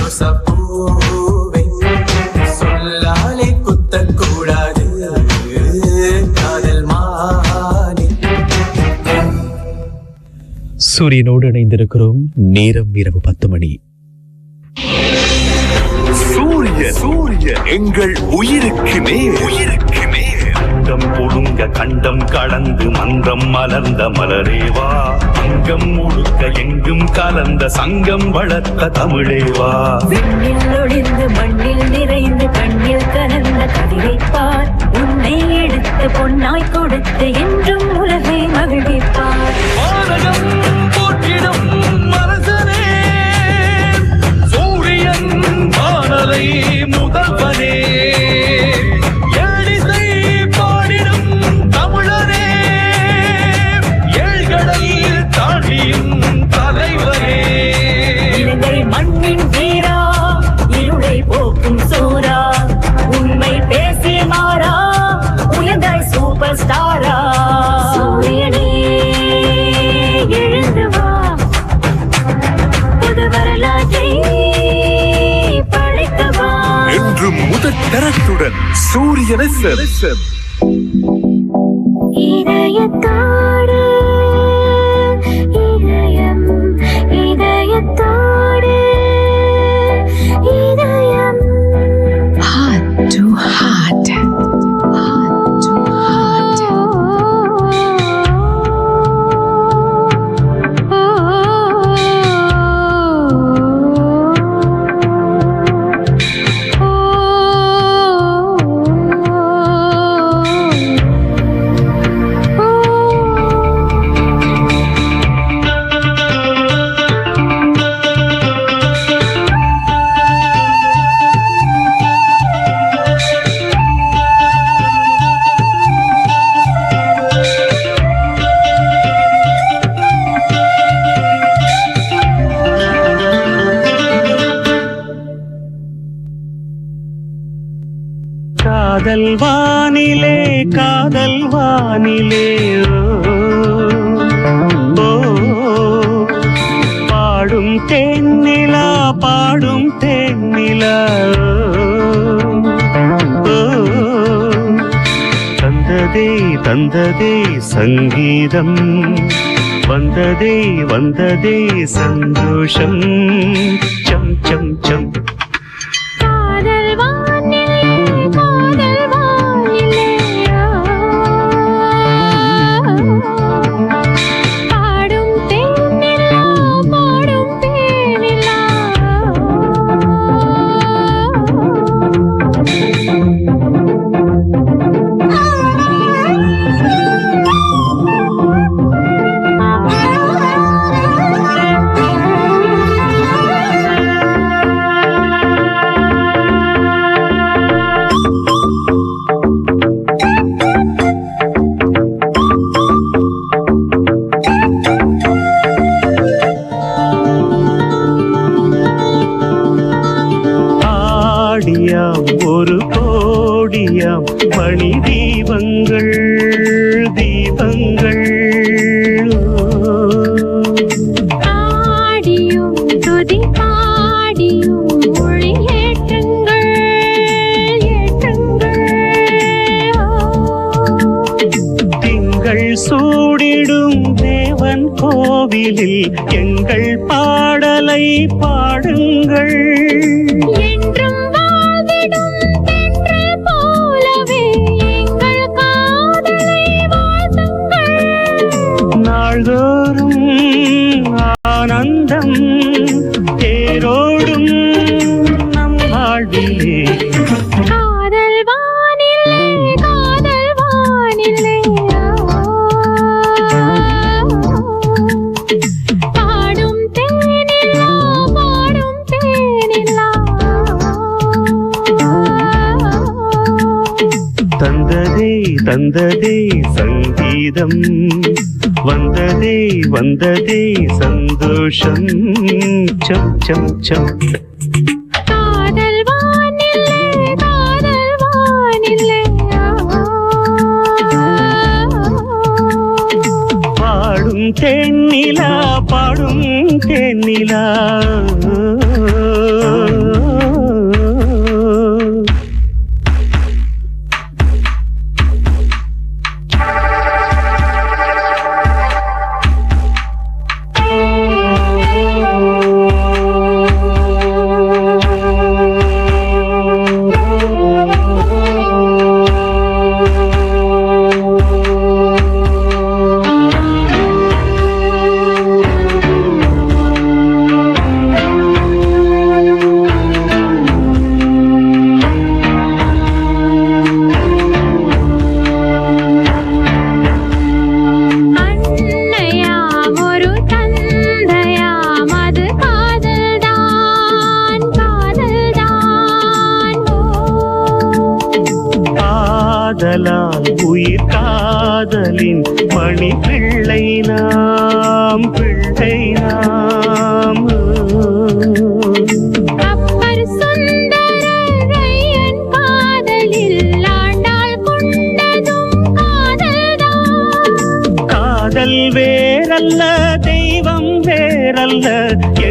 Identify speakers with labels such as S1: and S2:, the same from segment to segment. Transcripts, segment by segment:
S1: ரோசப்பூவை சொல்லாலே குத்தக்கூடாது காதல் மானே.
S2: சூரியனோடு இணைந்திருக்கிறோம். நேரம் இரவு 10 மணி.
S3: சூரிய எங்கள் உயிருக்கு நேர்.
S4: அங்கம் ஒடுங்க கண்டம் கடந்து மன்றம் மலர்ந்த மலரேவா, அங்கம் முழுக்க எங்கும் கலந்த சங்கம் வளர்த்த தமிழேவா.
S5: விண்ணில் ஒளிந்து மண்ணில் நிறைந்து கண்ணில் கலந்த கதிரைப்பார், உன்னை எடுத்து பொன்னாய் கொடுத்து என்றும் உலகை மகிழ்விப்பார்.
S4: போற்றிடும் அரசனே, சூரியன் வானலை முதல்வனே, எழிசை பாடிடும் தமிழரே, ஏழ்கடல் தாண்டியும் தலைவரே.
S5: இலங்கை மண்ணின் வீரா, இருளை போக்கும் சூரா, உண்மை பேசி மாறா, உயர்ந்தாய் சூப்பர் ஸ்டாரா. சூரியனே எழுந்து வா, புது வரலாற்றை படைக்கவா.
S3: என்றும் முதற் தரத்துடன் சூரியன் FM.
S5: இதயத்தோடு இதயம், இதயத்தோடு இதயம்.
S6: Heart to heart, heart to heart.
S4: காதல் வானிலே, காதல் வானிலே, ஓ, பாடும் தேன்னிலா, பாடும் தேன்னிலா, ஓ, தந்ததே தந்ததே சங்கீதம், வந்ததே வந்ததே சந்தோஷம், சம் சம் சம்.
S5: காதல் வானிலே, காதல் வானிலே, பாடும் தேனிலா, பாடும் தேனிலா.
S4: ஆடியாம் ஒரு கோடியாம் மணி தீபங்கள், தீபங்கள்,
S5: ஆடியும் துதி பாடியும் மொழி ஏற்றங்கள், ஏற்றங்கள்.
S4: திங்கள் சூடிடும் தேவன் கோவிலில் எங்கள் பாடலை பாடுங்கள்.
S5: என்றும் வாழ்ந்திடும் தென்றல் போலவே எங்கள் காதலை வாழ்த்துங்கள்.
S4: நாள்தோறும் ஆனந்தம் தேரோடும் நம் வாழ்விலே.
S5: காதல் வானிலே, காதல் வானிலே, பாடும் தேனிலா, பாடும் தேனிலா.
S4: தந்ததே தந்ததே சங்கீதம், வந்ததே வந்ததே சந்தோஷம், சம் சம் சம்.
S5: காதல் வானிலே, காதல் வானிலே,
S4: பாடும் தேனிலா, பாடும் தேனிலா. காதலால் உயிர் காதலின் மணி பிள்ளை நாம்
S5: அப்பர் சுந்தரரையன் காதலில் ஆண்டாள் கொண்டதும் காதல்தான்.
S4: காதல் வேறல்ல தெய்வம் வேறல்ல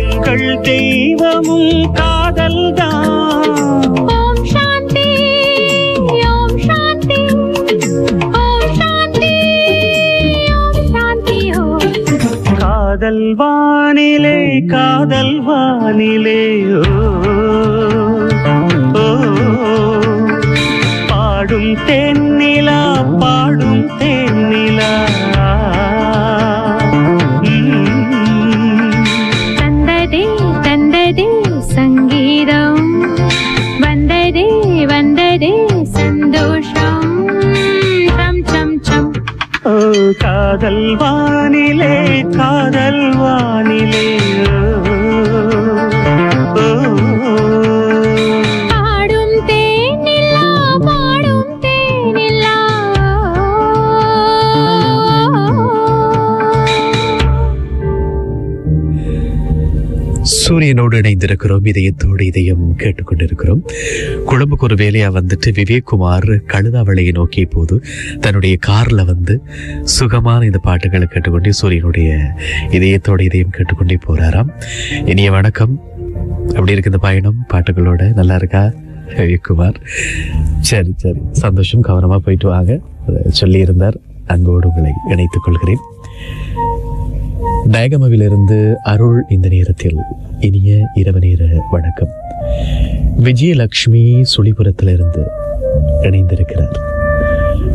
S4: எங்கள் தெய்வமும் காதல்தான்.
S5: ஓம் சாந்தி ஓம் சாந்தி ஓம் சாந்தி ஓம் சாந்தி ஓம்.
S4: காதல் வானிலே காதல் வானிலே ஓ, ஓ, பாடும் தென்னிலா பாடும் தென்னிலா.
S5: தந்ததே தந்ததே சங்கீதம், வந்ததே வந்ததே சந்தோஷம். Some some some.
S4: ஓ, காதல் வானிலே காதல் வானிலே ஓ, ஓ,
S5: பாடும் தேனிலா பாடும் தேனிலா.
S2: சூரியனோடு இணைந்திருக்கிறோம், இதயத்தோடு இதயம் கேட்டுக்கொண்டிருக்கிறோம். குழம்புக்கு ஒரு வேலையா வந்துட்டு விவேக்குமார் கழுதாவளையை நோக்கிய போது தன்னுடைய கார்ல வந்து சுகமான இந்த பாட்டுகளை கேட்டுக்கொண்டே சூரியனுடைய இதயத்தோடு இதயம் கேட்டுக்கொண்டே போறாராம். இனிய வணக்கம். அப்படி இருக்கு இந்த பயணம் பாட்டுகளோட? நல்லா இருக்கா விவேக்குமார்? சரி சரி, சந்தோஷம். கவனமா போயிட்டு வாங்க சொல்லியிருந்தார். அன்போடு உங்களை இணைத்துக் கொள்கிறேன். டயகமவிலிருந்து அருள் இந்த நேரத்தில் இனிய இரவு நேர வணக்கம். விஜயலட்சுமி சுழிபுரத்திலிருந்து இணைந்திருக்கிறார்.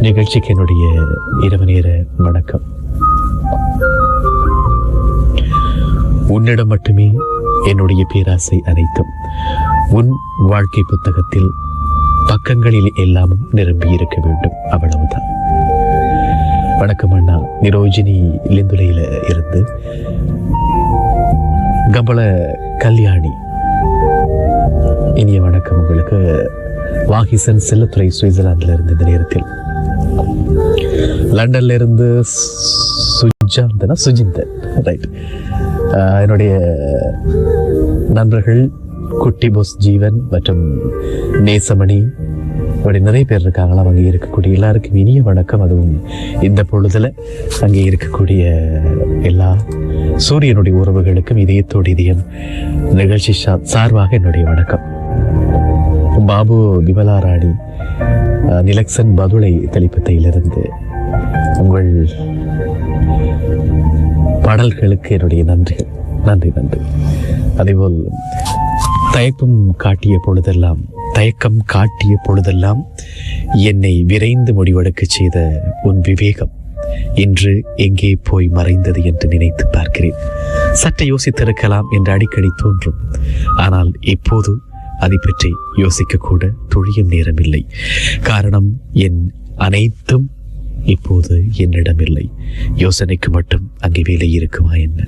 S2: நிகழ்ச்சிக்கு என்னுடைய இரவு நேர வணக்கம். உன்னிடம் மட்டுமே என்னுடைய பேராசை அனைத்தும். உன் வாழ்க்கை புத்தகத்தில் பக்கங்களில் எல்லாம் நிரம்பி இருக்க வேண்டும், அவ்வளவுதான். வணக்கம் அண்ணா. நிரோஜினி லிந்துலையில இருந்து கம்பள கல்யாணி, இனிய வணக்கம் உங்களுக்கு. வாகிசன் செல்லத்துறை சுவிட்சர்லாந்துல இருந்து இந்த நேரத்தில். லண்டன்ல இருந்து சுஜிந்தன், ரைட். என்னுடைய நண்பர்கள் குட்டி போஸ் ஜீவன் மற்றும் நேசமணி, அப்படி நிறைய பேர் இருக்காங்களா. அங்கே இருக்கக்கூடிய எல்லாருக்கும் இனிய வணக்கம். அதுவும் இந்த பொழுதுல அங்கே இருக்கக்கூடிய எல்லா சூரியனுடைய உறவுகளுக்கும் இதயத்தோடு இதயம் நிகழ்ச்சி சார்பாக என்னுடைய வணக்கம். பாபு விமலா ராணி நிலக்சன் பதுளை தெளிப்பத்தையிலிருந்து உங்கள் பாடல்களுக்கு என்னுடைய நன்றிகள். நன்றி நன்றி. அதேபோல் தயக்கம் காட்டிய பொழுதெல்லாம் என்னை விரைந்து முடிவெடுக்க செய்த உன் விவேகம் இன்று எங்கே போய் மறைந்தது என்று நினைத்து பார்க்கிறேன். சற்று யோசித்திருக்கலாம் என்று அடிக்கடி தோன்றும். ஆனால் இப்போது அதை பற்றி யோசிக்க கூட துளியும் நேரமில்லை. காரணம், என் அனைத்தும் இப்போது என்னிடமில்லை. யோசனைக்கு மட்டும் அங்கே வேலை இருக்குமா என்ன?